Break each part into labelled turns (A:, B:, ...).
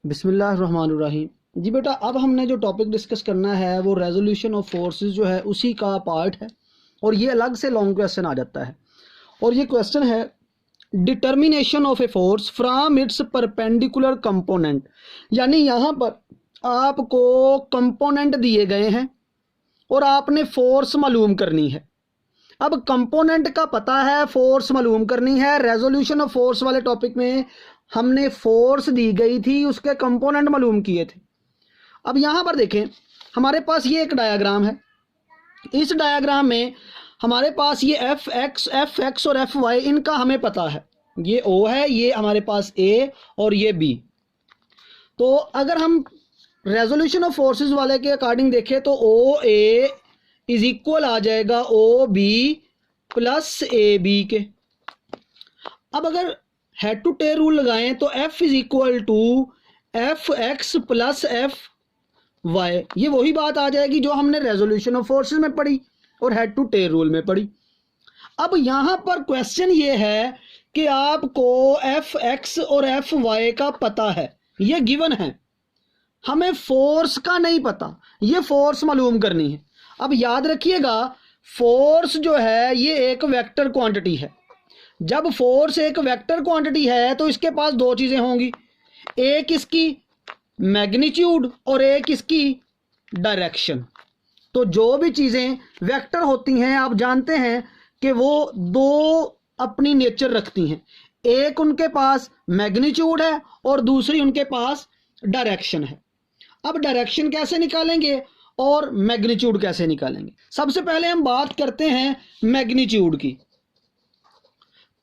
A: बिस्मिल्लाहिर्रहमानिर्रहीम। जी बेटा, अब हमने जो टॉपिक डिस्कस करना है वो रेजोल्यूशन ऑफ फोर्सेस जो है उसी का पार्ट है, और ये अलग से लॉन्ग क्वेश्चन आ जाता है। और ये क्वेश्चन है determination of a force from its perpendicular component. यानी यहाँ पर आपको कंपोनेंट दिए गए हैं और आपने फोर्स मालूम करनी है। अब कंपोनेंट का पता है, फोर्स मालूम करनी है। रेजोल्यूशन ऑफ फोर्स वाले टॉपिक में हमने फोर्स दी गई थी, उसके कंपोनेंट मालूम किए थे। अब यहां पर देखें, हमारे पास ये एक डायग्राम है। इस डायग्राम में हमारे पास ये एफ एक्स और एफ वाई, इनका हमें पता है। ये ओ है, ये हमारे पास ए और ये बी। तो अगर हम रेजोल्यूशन ऑफ फोर्सेस वाले के अकॉर्डिंग देखें तो ओ ए इज इक्वल आ जाएगा O B plus A B के। अब अगर हेड टू टेल रूल लगाएं तो F is equal to F X plus F Y. ये वही बात आ जाएगी जो हमने रेजोल्यूशन ऑफ फोर्सेस में पढ़ी और हेड टू टेल रूल में पढ़ी। अब यहां पर क्वेश्चन ये है कि आपको एफ एक्स और एफ वाई का पता है, ये गिवन है। हमें फोर्स का नहीं पता, ये फोर्स मालूम करनी है। अब याद रखिएगा, फोर्स जो है ये एक वेक्टर क्वांटिटी है। जब फोर्स एक वेक्टर क्वांटिटी है तो इसके पास दो चीजें होंगी, एक इसकी मैग्नीट्यूड और एक इसकी डायरेक्शन। तो जो भी चीजें वेक्टर होती हैं आप जानते हैं कि वो दो अपनी नेचर रखती हैं। एक उनके पास मैग्नीट्यूड है और दूसरी उनके पास डायरेक्शन है। अब डायरेक्शन कैसे निकालेंगे और मैग्नीट्यूड कैसे निकालेंगे? सबसे पहले हम बात करते हैं मैग्नीट्यूड की।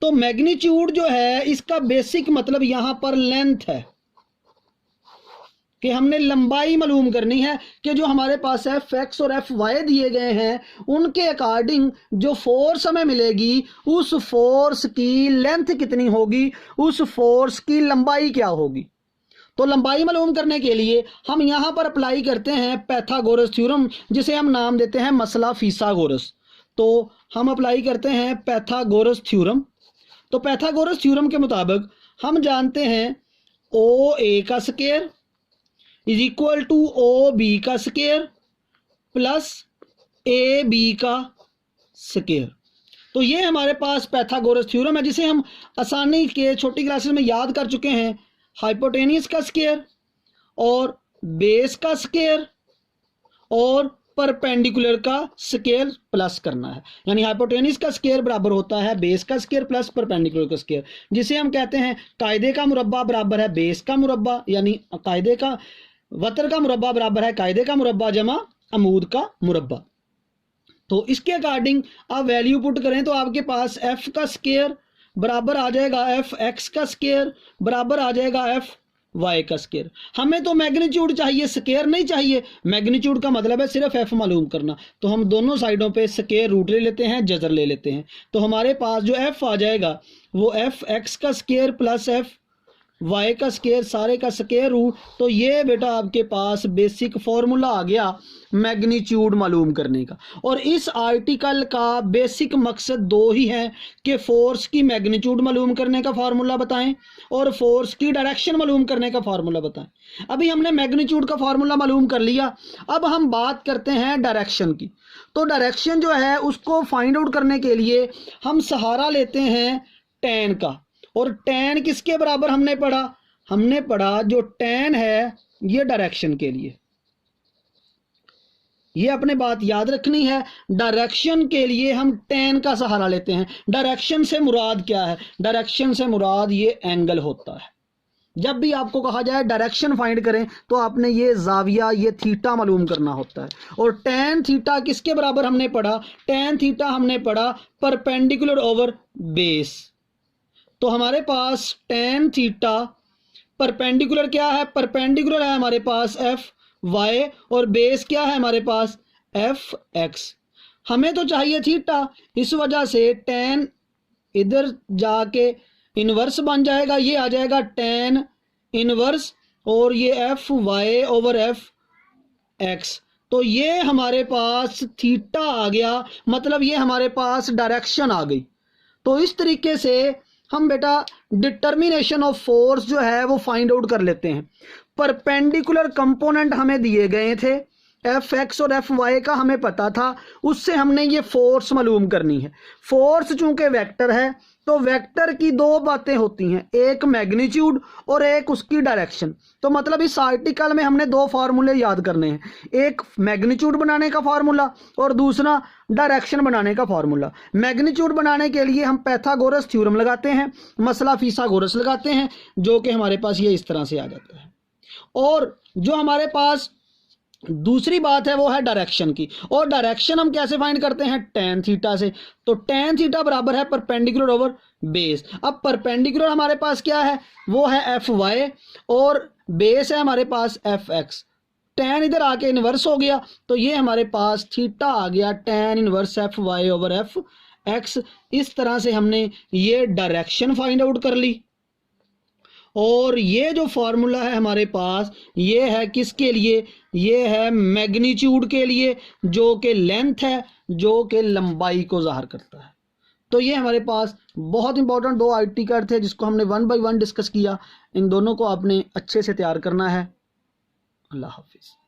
A: तो मैग्नीट्यूड जो है इसका बेसिक मतलब यहां पर लेंथ है, कि हमने लंबाई मालूम करनी है कि जो हमारे पास एफ एक्स और एफ वाई दिए गए हैं उनके अकॉर्डिंग जो फोर्स हमें मिलेगी उस फोर्स की लेंथ कितनी होगी, उस फोर्स की लंबाई क्या होगी। तो लंबाई मालूम करने के लिए हम यहां पर अप्लाई करते हैं पैथागोरस थ्योरम, जिसे हम नाम देते हैं मसला फिसागोरस। तो हम अप्लाई करते हैं पैथागोरस थ्योरम। तो पैथागोरस थ्योरम के मुताबिक हम जानते हैं ओ ए का square is equal to O B का स्क्वायर प्लस ए बी का स्क्वायर। तो ये हमारे पास पैथागोरस थ्योरम है, जिसे हम आसानी के छोटी क्लासेस में याद कर चुके हैं। हाइपोटेनियस का स्क्वायर और बेस का स्क्वायर और परपेंडिकुलर का स्क्वायर प्लस करना है। यानी हाइपोटेनियस का स्क्वायर बराबर होता है बेस का स्क्वायर प्लस परपेंडिकुलर का स्क्वायर, जिसे हम कहते हैं कायदे का मुरब्बा बराबर है बेस का मुरब्बा, यानी कायदे का वतर का मुरब्बा बराबर है कायदे का मुरब्बा जमा अमूद का मुरब्बा। तो इसके अकॉर्डिंग आप वैल्यू पुट करें तो आपके पास एफ का स्क्वायर बराबर आ जाएगा एफ एक्स का स्क्वायर बराबर आ जाएगा एफ वाई का स्क्वायर। हमें तो मैग्नीट्यूड चाहिए, स्क्वायर नहीं चाहिए। मैग्नीट्यूड का मतलब है सिर्फ एफ मालूम करना। तो हम दोनों साइडों पे स्क्वायर रूट ले लेते हैं, जजर ले लेते हैं। तो हमारे पास जो एफ आ जाएगा वो एफ एक्स का स्क्वायर प्लस एफ वाई का स्क्वायर, सारे का स्क्वायर रूट। तो ये बेटा आपके पास बेसिक फॉर्मूला आ गया मैग्नीट्यूड मालूम करने का। और इस आर्टिकल का बेसिक मकसद दो ही है कि फोर्स की मैग्नीट्यूड मालूम करने का फार्मूला बताएं और फोर्स की डायरेक्शन मालूम करने का फार्मूला बताएं। अभी हमने मैग्नीट्यूड का फार्मूला मालूम कर लिया, अब हम बात करते हैं डायरेक्शन की। तो डायरेक्शन जो है उसको फाइंड आउट करने के लिए हम सहारा लेते हैं टैन का। और टैन किसके बराबर हमने पढ़ा? हमने पढ़ा जो टैन है ये डायरेक्शन के लिए। ये अपने बात याद रखनी है, डायरेक्शन के लिए हम टैन का सहारा लेते हैं। डायरेक्शन से मुराद क्या है? डायरेक्शन से मुराद ये एंगल होता है। जब भी आपको कहा जाए डायरेक्शन फाइंड करें तो आपने ये जाविया, ये थीटा मालूम करना होता है। और टैन थीटा किसके बराबर हमने पढ़ा? टैन थीटा हमने पढ़ा परपेंडिकुलर ओवर बेस। तो हमारे पास टैन थीटा परपेंडिकुलर क्या है? परपेंडिकुलर है हमारे पास एफ वाई और बेस क्या है हमारे पास? F x. हमें तो चाहिए थीटा, इस वजह से टैन इधर जाके इनवर्स बन जाएगा, ये आ जाएगा टैन इनवर्स और ये F Y over F X. तो ये हमारे पास थीटा आ गया, मतलब ये हमारे पास डायरेक्शन आ गई। तो इस तरीके से हम बेटा डिटर्मिनेशन ऑफ फोर्स जो है वो फाइंड आउट कर लेते हैं। परपेंडिकुलर कंपोनेंट हमें दिए गए थे, एफ एक्स और एफ वाई का हमें पता था, उससे हमने ये फोर्स मालूम करनी है। फोर्स चूंकि वेक्टर है तो वेक्टर की दो बातें होती हैं, एक मैग्नीट्यूड और एक उसकी डायरेक्शन। तो मतलब इस आर्टिकल में हमने दो फार्मूले याद करने हैं, एक मैग्नीट्यूड बनाने का फार्मूला और दूसरा डायरेक्शन बनाने का फार्मूला। मैग्नीट्यूड बनाने के लिए हम पैथागोरस थ्योरम लगाते हैं, मसला फिसागोरस लगाते हैं, जो कि हमारे पास ये इस तरह से आ जाता है। और जो हमारे पास दूसरी बात है वो है डायरेक्शन की, और डायरेक्शन हम कैसे फाइंड करते हैं, टेन थीटा से। तो टेन थीटा बराबर है परपेंडिकुलर ओवर बेस। अब परपेंडिकुलर हमारे पास क्या है, वो है एफ वाई और बेस है हमारे पास एफ एक्स। टेन इधर आके इनवर्स हो गया तो ये हमारे पास थीटा आ गया, tan inverse F Y over F X. इस तरह से हमने ये डायरेक्शन फाइंड आउट कर ली। और ये जो फॉर्मूला है हमारे पास, ये है किसके लिए, ये है मैग्नीट्यूड के लिए, जो कि लेंथ है, जो कि लंबाई को ज़ाहिर करता है। तो ये हमारे पास बहुत इंपॉर्टेंट दो आईटी कार्ड थे जिसको हमने 1 बाय 1 डिस्कस किया। इन दोनों को आपने अच्छे से तैयार करना है। अल्लाह हाफिज़।